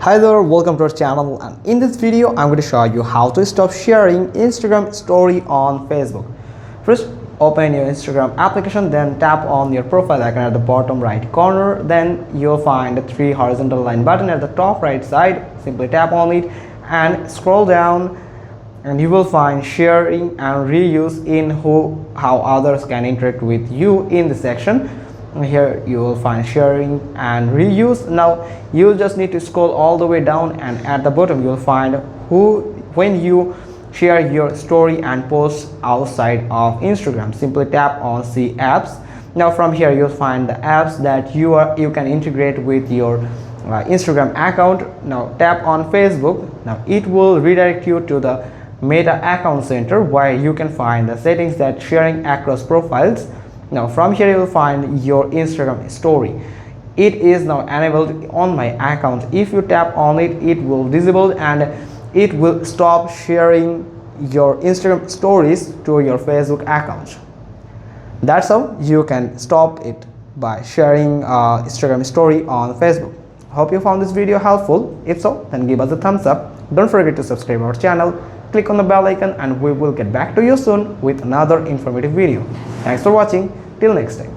Hi there, welcome to our channel, and in this video I'm going to show you how to stop sharing Instagram story on Facebook. First, open your Instagram application, then tap on your profile icon at the bottom right corner. Then you'll find the three horizontal line button at the top right side. Simply tap on it and scroll down, and you will find sharing and reuse in how others can interact with you in the section. Here you will find sharing and reuse. Now you'll just need to scroll all the way down, and at the bottom you'll find when you share your story and post outside of Instagram. Simply tap on see apps. Now from here you'll find the apps that you can integrate with your Instagram account. Now tap on Facebook. Now it will redirect you to the Meta account center, where you can find the settings that sharing across profiles. Now from here you will find your Instagram story. It is now enabled on my account. If you tap on it, it will disable and it will stop sharing your Instagram stories to your Facebook account. That's how you can stop it by sharing Instagram story on Facebook. Hope you found this video helpful. If so, then give us a thumbs up. Don't forget to subscribe our channel, click on the bell icon, and we will get back to you soon with another informative video. Thanks for watching. Till next time.